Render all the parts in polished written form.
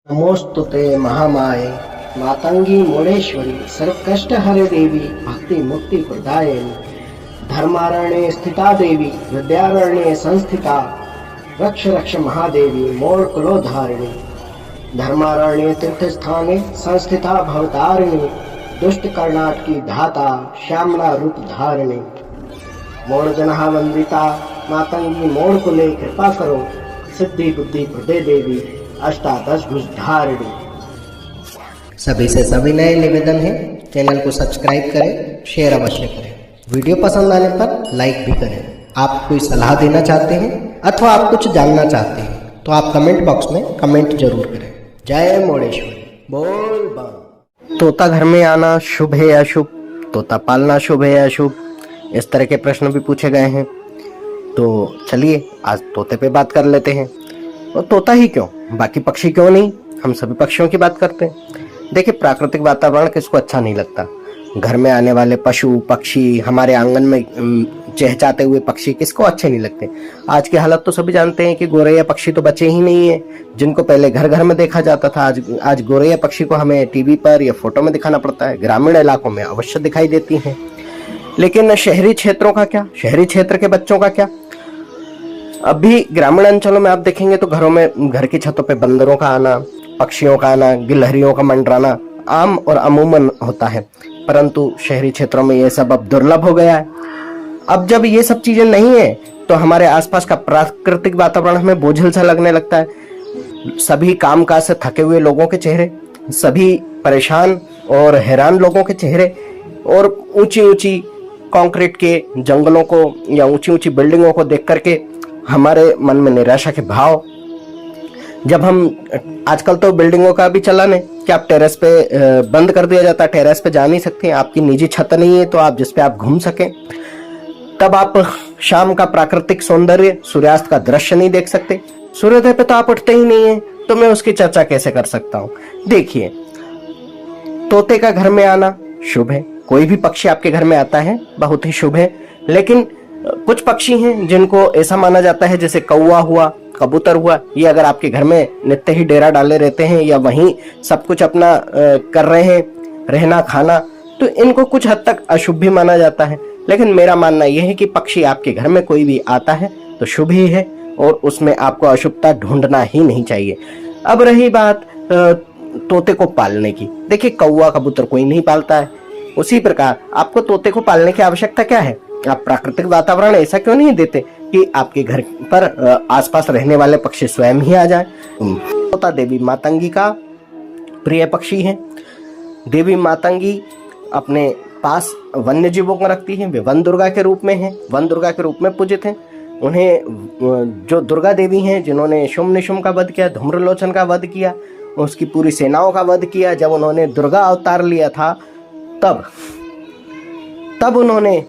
नमोस्तुते महामाये मातंगी मोड़ेश्वरी सर्वकष्ट हरे देवी भक्ति मुक्ति प्रदायिनी धर्मारण्ये स्थिता देवी विद्यारण्ये संस्थिता रक्ष रक्ष महादेवी मोड़ कुलोधारिणी धर्मारण्ये तीर्थ स्थाने संस्थिता भवतारिणी दुष्ट कर्णाट की धाता श्यामला रूप धारिणी मोड़ जनहा वंदिता मातंगी मोड़ कुले कृपा करो सिद्धि बुद्धि प्रदे देवी अष्टादश भुजधारिणी। सभी से सविनय निवेदन है, चैनल को सब्सक्राइब करें, शेयर अवश्य करें, वीडियो पसंद आने पर लाइक भी करें। आप कोई सलाह देना चाहते हैं अथवा आप कुछ जानना चाहते हैं तो आप कमेंट बॉक्स में कमेंट जरूर करें। जय मोड़ेश्वरी बोल बम। तोता घर में आना शुभ है या अशुभ, तोता पालना शुभ है या अशुभ, इस तरह के प्रश्न भी पूछे गए हैं। तो चलिए आज तोते पे बात कर लेते हैं। और तोता ही क्यों, बाकी पक्षी क्यों नहीं, हम सभी पक्षियों की बात करते हैं। देखिए प्राकृतिक वातावरण किसको अच्छा नहीं लगता, घर में आने वाले पशु पक्षी, हमारे आंगन में चहचहाते हुए पक्षी किसको अच्छे नहीं लगते। आज की हालत तो सभी जानते हैं कि गोरैया पक्षी तो बचे ही नहीं है, जिनको पहले घर घर में देखा जाता था। आज गोरैया पक्षी को हमें टीवी पर या फोटो में दिखाना पड़ता है। ग्रामीण इलाकों में अवश्य दिखाई देती हैं, लेकिन शहरी क्षेत्रों का क्या, शहरी क्षेत्र के बच्चों का क्या। अभी ग्रामीण अंचलों में आप देखेंगे तो घरों में, घर की छतों पे बंदरों का आना, पक्षियों का आना, गिलहरियों का मंडराना आम और अमूमन होता है, परंतु शहरी क्षेत्रों में ये सब अब दुर्लभ हो गया है। अब जब ये सब चीजें नहीं है तो हमारे आसपास का प्राकृतिक वातावरण हमें बोझिल सा लगने लगता है। सभी कामकाज से थके हुए लोगों के चेहरे, सभी परेशान और हैरान लोगों के चेहरे, और ऊंची ऊंची कंक्रीट के जंगलों को या ऊंची ऊंची बिल्डिंगों को देख करके हमारे मन में निराशा के भाव। जब हम, आजकल तो बिल्डिंगों का भी चलन है कि आप टेरेस पे बंद कर दिया जाता है, टेरेस पे जा नहीं सकते, आपकी निजी छत नहीं है तो आप जिस पे आप घूम सकें। तब आप शाम का प्राकृतिक सौंदर्य, सूर्यास्त का दृश्य नहीं देख सकते। सूर्योदय पे तो आप उठते ही नहीं है, तो मैं उसकी चर्चा कैसे कर सकता हूँ। देखिए तोते का घर में आना शुभ है, कोई भी पक्षी आपके घर में आता है बहुत ही शुभ है। लेकिन कुछ पक्षी हैं जिनको ऐसा माना जाता है, जैसे कौवा हुआ, कबूतर हुआ, ये अगर आपके घर में नित्य ही डेरा डाले रहते हैं या वहीं सब कुछ अपना कर रहे हैं, रहना खाना, तो इनको कुछ हद तक अशुभ भी माना जाता है। लेकिन मेरा मानना यह है कि पक्षी आपके घर में कोई भी आता है तो शुभ ही है, और उसमें आपको अशुभता ढूंढना ही नहीं चाहिए। अब रही बात तोते को पालने की, देखिए कौवा कबूतर कोई नहीं पालता है, उसी प्रकार आपको तोते को पालने की आवश्यकता क्या है। आप प्राकृतिक वातावरण ऐसा क्यों नहीं देते कि आपके घर पर आसपास रहने वाले पक्षी स्वयं ही आ जाए। तोता देवी मातंगी का प्रिय पक्षी है। देवी मातंगी अपने पास वन्य जीवों को रखती है, वे वन दुर्गा के रूप में हैं, वन दुर्गा के रूप में पूजित हैं। उन्हें जो दुर्गा देवी हैं, जिन्होंने शुम्भ निशुम्भ का वध किया, धूम्रलोचन का वध किया, उसकी पूरी सेनाओं का वध किया, जब उन्होंने दुर्गा अवतार लिया था तब उन्होंने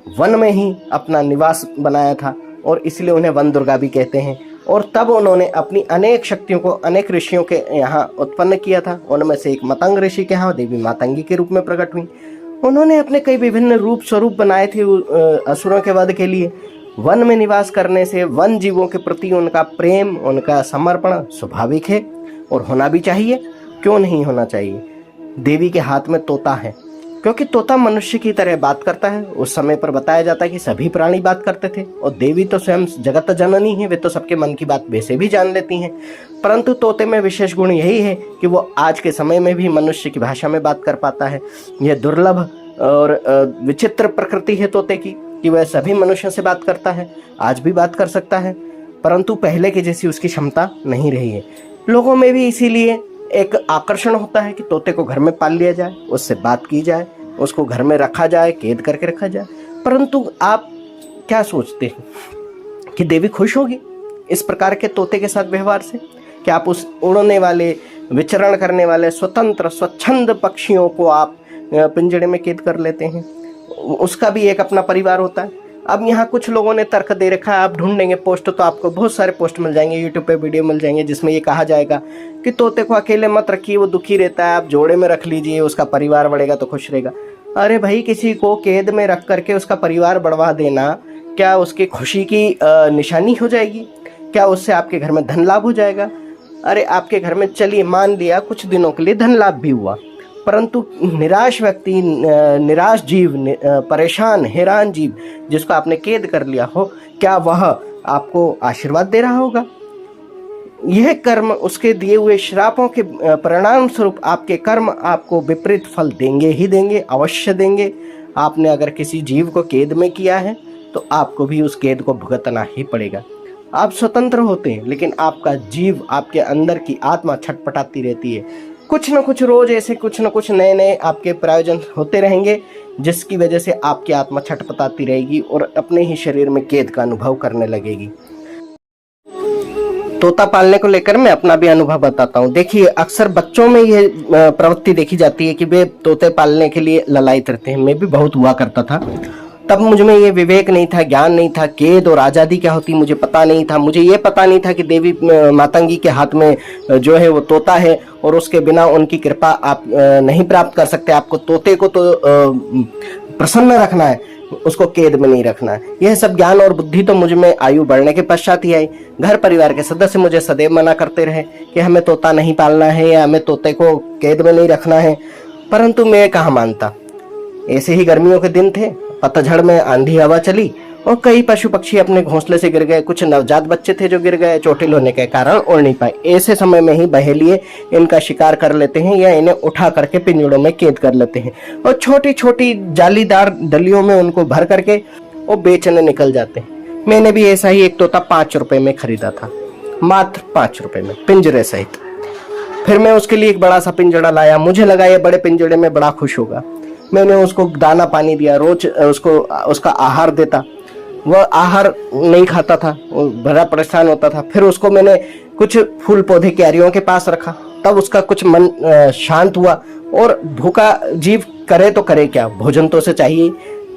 वन में ही अपना निवास बनाया था, और इसलिए उन्हें वन दुर्गा भी कहते हैं। और तब उन्होंने अपनी अनेक शक्तियों को अनेक ऋषियों के यहाँ उत्पन्न किया था, उनमें से एक मतंग ऋषि के यहाँ देवी मातंगी के रूप में प्रकट हुई। उन्होंने अपने कई विभिन्न रूप स्वरूप बनाए थे असुरों के वध के लिए। वन में निवास करने से वन जीवों के प्रति उनका प्रेम, उनका समर्पण स्वाभाविक है और होना भी चाहिए, क्यों नहीं होना चाहिए। देवी के हाथ में तोता है, क्योंकि तोता मनुष्य की तरह बात करता है। उस समय पर बताया जाता है कि सभी प्राणी बात करते थे, और देवी तो स्वयं जगत जननी है, वे तो सबके मन की बात वैसे भी जान लेती हैं। परंतु तोते में विशेष गुण यही है कि वो आज के समय में भी मनुष्य की भाषा में बात कर पाता है। यह दुर्लभ और विचित्र प्रकृति है तोते की कि वह सभी मनुष्यों से बात करता है, आज भी बात कर सकता है, परंतु पहले की जैसी उसकी क्षमता नहीं रही है। लोगों में भी इसीलिए एक आकर्षण होता है कि तोते को घर में पाल लिया जाए, उससे बात की जाए, उसको घर में रखा जाए, कैद करके रखा जाए। परंतु आप क्या सोचते हैं कि देवी खुश होगी इस प्रकार के तोते के साथ व्यवहार से? कि आप उस उड़ने वाले, विचरण करने वाले स्वतंत्र स्वच्छंद पक्षियों को आप पिंजड़े में कैद कर लेते हैं? उसका भी एक अपना परिवार होता है। अब यहाँ कुछ लोगों ने तर्क दे रखा है, आप ढूंढेंगे पोस्ट तो आपको बहुत सारे पोस्ट मिल जाएंगे, यूट्यूब पे वीडियो मिल जाएंगे, जिसमें ये कहा जाएगा कि तोते को अकेले मत रखिए, वो दुखी रहता है, आप जोड़े में रख लीजिए, उसका परिवार बढ़ेगा तो खुश रहेगा। अरे भाई, किसी को कैद में रख करके उसका परिवार बढ़वा देना क्या उसकी खुशी की निशानी हो जाएगी? क्या उससे आपके घर में धन लाभ हो जाएगा? अरे आपके घर में चलिए मान लिया कुछ दिनों के लिए धन लाभ भी हुआ, परंतु निराश व्यक्ति, निराश जीव, परेशान हैरान जीव जिसको आपने कैद कर लिया हो, क्या वह आपको आशीर्वाद दे रहा होगा? यह कर्म उसके दिए हुए श्रापों के परिणाम स्वरूप आपके कर्म आपको विपरीत फल देंगे ही देंगे, अवश्य देंगे। आपने अगर किसी जीव को कैद में किया है तो आपको भी उस कैद को भुगतना ही पड़ेगा। आप स्वतंत्र होते हैं, लेकिन आपका जीव, आपके अंदर की आत्मा छटपटाती रहती है। कुछ न कुछ रोज ऐसे कुछ न कुछ नए नए आपके प्रयोजन होते रहेंगे, जिसकी वजह से आपकी आत्मा छटपटाती रहेगी और अपने ही शरीर में कैद का अनुभव करने लगेगी। तोता पालने को लेकर मैं अपना भी अनुभव बताता हूँ। देखिए, अक्सर बच्चों में ये प्रवृत्ति देखी जाती है कि वे तोते पालने के लिए ललायत रहते हैं। मैं भी बहुत हुआ करता था। तब मुझ में ये विवेक नहीं था, ज्ञान नहीं था, कैद और आज़ादी क्या होती मुझे पता नहीं था। मुझे ये पता नहीं था कि देवी मातंगी के हाथ में जो है वो तोता है और उसके बिना उनकी कृपा आप नहीं प्राप्त कर सकते। आपको तोते को तो प्रसन्न रखना है, उसको कैद में नहीं रखना है। यह सब ज्ञान और बुद्धि तो मुझ में आयु बढ़ने के पश्चात ही आई। घर परिवार के सदस्य मुझे सदैव मना करते रहे कि हमें तोता नहीं पालना है या हमें तोते को कैद में नहीं रखना है, परंतु मैं कहाँ मानता। ऐसे ही गर्मियों के दिन थे, पतझड़ में आंधी हवा चली और कई पशु पक्षी अपने घोंसले से गिर गए। कुछ नवजात बच्चे थे जो गिर गए, चोटिल होने के कारण उड़ नहीं पाए। ऐसे समय में ही बहेलिए इनका शिकार कर लेते हैं या इन्हें उठा करके पिंजड़ों में कैद कर लेते हैं और छोटी छोटी जालीदार डलियों में उनको भर करके वो बेचने निकल जाते हैं। मैंने भी ऐसा ही एक तोता 5 रुपए में खरीदा था, मात्र 5 रुपए में, पिंजरे सहित। फिर मैं उसके लिए एक बड़ा सा पिंजड़ा लाया। मुझे लगा ये बड़े पिंजड़े में बड़ा खुश होगा। मैंने उसको दाना पानी दिया, रोज उसका आहार देता। वह आहार नहीं खाता था, वो बड़ा परेशान होता था। फिर उसको मैंने कुछ फूल पौधे क्यारियों के पास रखा, तब उसका कुछ मन शांत हुआ। और भूखा जीव करे तो करे क्या, भोजन तो उसे चाहिए।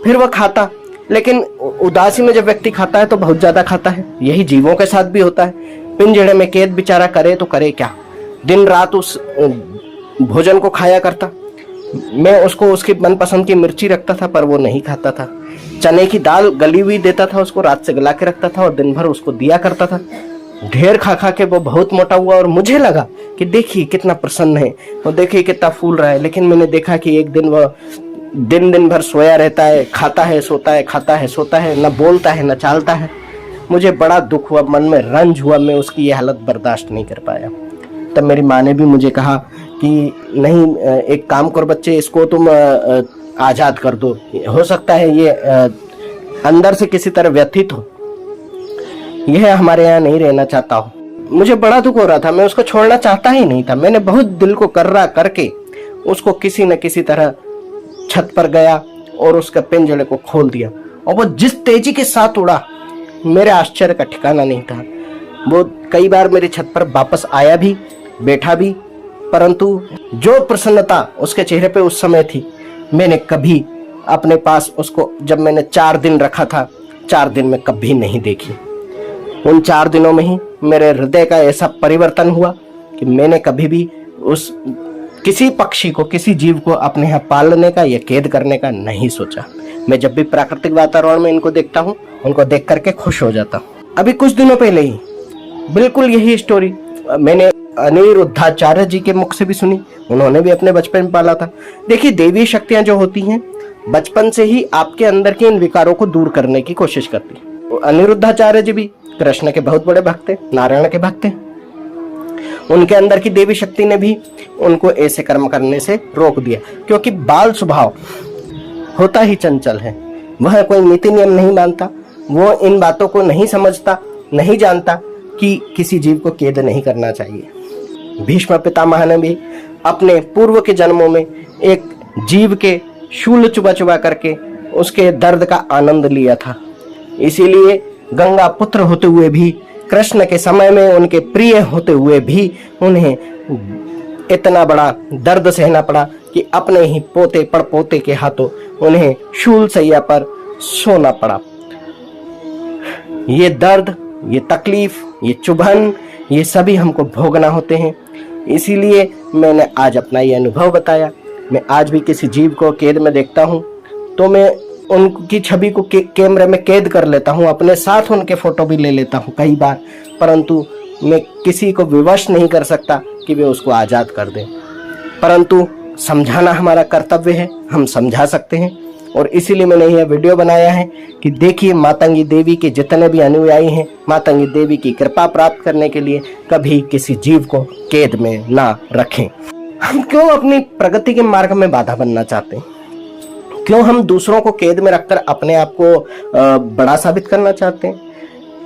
फिर वह खाता, लेकिन उदासी में जब व्यक्ति खाता है तो बहुत ज्यादा खाता है। यही जीवों के साथ भी होता है। पिंजड़े में कैद बेचारा करे तो करे क्या, दिन रात उस भोजन को खाया करता। मैं उसको उसकी मनपसंद की मिर्ची रखता था, पर वो नहीं खाता था। चने की दाल गली हुई देता था उसको, रात से गला के रखता था और दिन भर उसको दिया करता था। ढेर खा खा के वो बहुत मोटा हुआ और मुझे लगा कि देखिए कितना प्रसन्न है, वो देखिए कितना फूल रहा है। लेकिन मैंने देखा कि एक दिन वह दिन भर सोया रहता है, खाता है सोता है, खाता है सोता है, न बोलता है न चालता है। मुझे बड़ा दुख हुआ, मन में रंज हुआ। मैं उसकी ये हालत बर्दाश्त नहीं कर पाया। तब मेरी माँ ने भी मुझे कहा कि नहीं, एक काम करो बच्चे, इसको तुम आज़ाद कर दो। हो सकता है ये अंदर से किसी तरह व्यथित हो, यह हमारे यहाँ नहीं रहना चाहता हो। मुझे बड़ा दुख हो रहा था, मैं उसको छोड़ना चाहता ही नहीं था। मैंने बहुत दिल को कर्रा करके उसको किसी न किसी तरह छत पर गया और उसके पिंजड़े को खोल दिया। और वो जिस तेजी के साथ उड़ा, मेरे आश्चर्य का ठिकाना नहीं था। वो कई बार मेरी छत पर वापस आया भी, बैठा भी, परंतु जो प्रसन्नता उसके चेहरे पे उस समय थी, मैंने कभी अपने पास उसको, जब मैंने 4 दिन रखा था, 4 दिन में कभी नहीं देखी। उन 4 दिनों में ही मेरे हृदय का ऐसा परिवर्तन हुआ कि मैंने कभी भी उस किसी पक्षी को, किसी जीव को अपने यहाँ पालने का या कैद करने का नहीं सोचा। मैं जब भी प्राकृतिक वातावरण में इनको देखता हूँ, उनको देख करके खुश हो जाता हूँ। अभी कुछ दिनों पहले ही बिल्कुल यही स्टोरी मैंने अनिरुद्धाचार्य जी के मुख से भी सुनी। उन्होंने भी अपने बचपन में पाला था। देखिए, देवी शक्तियां जो होती हैं, बचपन से ही आपके अंदर के इन विकारों को दूर करने की कोशिश करती हैं। अनिरुद्धाचार्य जी भी कृष्ण के बहुत बड़े भक्त थे, नारायण के भक्त थे। उनके अंदर की देवी शक्ति ने भी उनको ऐसे कर्म करने से रोक दिया, क्योंकि बाल स्वभाव होता ही चंचल है। वह कोई नीति नियम नहीं मानता, वो इन बातों को नहीं समझता, नहीं जानता कि किसी जीव को कैद नहीं करना चाहिए। भीष्म पितामह ने भी अपने पूर्व के जन्मों में एक जीव के शूल चुबा चुबा करके उसके दर्द का आनंद लिया था। इसीलिए गंगा पुत्र होते हुए भी, कृष्ण के समय में उनके प्रिय होते हुए भी उन्हें इतना बड़ा दर्द सहना पड़ा कि अपने ही पोते पड़पोते के हाथों उन्हें शूल सैया पर सोना पड़ा। ये दर्द, ये तकलीफ, ये चुभन, ये सभी हमको भोगना होते हैं। इसीलिए मैंने आज अपना ये अनुभव बताया। मैं आज भी किसी जीव को कैद में देखता हूँ तो मैं उनकी छवि को कैमरे में कैद कर लेता हूँ, अपने साथ उनके फोटो भी ले लेता हूँ कई बार, परंतु मैं किसी को विवश नहीं कर सकता कि वे उसको आज़ाद कर दें, परंतु समझाना हमारा कर्तव्य है, हम समझा सकते हैं। और इसीलिए मैंने यह वीडियो बनाया है कि देखिए, मातंगी देवी के जितने भी अनुयायी हैं, मातंगी देवी की कृपा प्राप्त करने के लिए कभी किसी जीव को कैद में ना रखें। हम क्यों अपनी प्रगति के मार्ग में बाधा बनना चाहते हैं? क्यों हम दूसरों को कैद में रखकर अपने आप को बड़ा साबित करना चाहते हैं?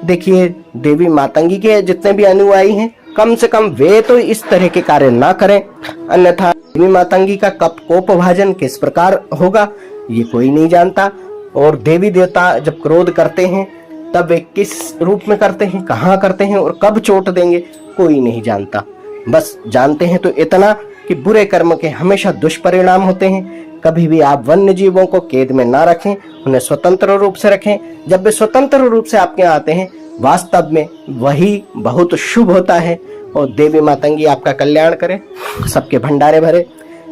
देखिए, देवी मातंगी के जितने भी अनुयायी हैं, कम से कम वे तो इस तरह के कार्य ना करें, अन्यथा देवी मातंगी का कप कोपभाजन किस प्रकार होगा ये कोई नहीं जानता। और देवी देवता जब क्रोध करते हैं तब वे किस रूप में करते हैं, कहाँ करते हैं और कब चोट देंगे कोई नहीं जानता। बस जानते हैं तो इतना कि बुरे कर्म के हमेशा दुष्परिणाम होते हैं। कभी भी आप वन्य जीवों को कैद में ना रखें, उन्हें स्वतंत्र रूप से रखें। जब वे स्वतंत्र रूप से आपके यहाँ आते हैं, वास्तव में वही बहुत शुभ होता है। और देवी मातंगी आपका कल्याण करे, सबके भंडारे भरे,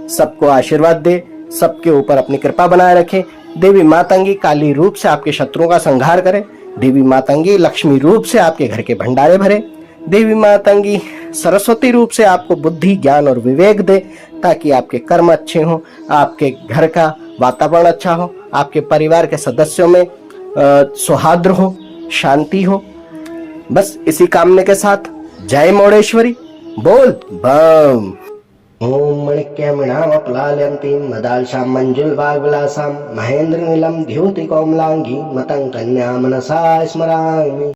सबको आशीर्वाद दे, सबके ऊपर अपनी कृपा बनाए रखे। देवी मातंगी काली रूप से आपके शत्रुओं का संहार करे। देवी मातंगी लक्ष्मी रूप से आपके घर के भंडारे भरे। देवी मातंगी सरस्वती रूप से आपको बुद्धि, ज्ञान और विवेक दे, ताकि आपके कर्म अच्छे हों, आपके घर का वातावरण अच्छा हो, आपके परिवार के सदस्यों में सौहार्द हो, शांति हो। बस इसी कामने के साथ जय मोड़ेश्वरी बोल बम। ओम मणिक्यमणामपलाल्यन्तीं मदालशां मंजुलवाग्विलासां महेन्द्रनीलं द्युतिकोमलांगी मतं कन्या मनसा स्मरामि।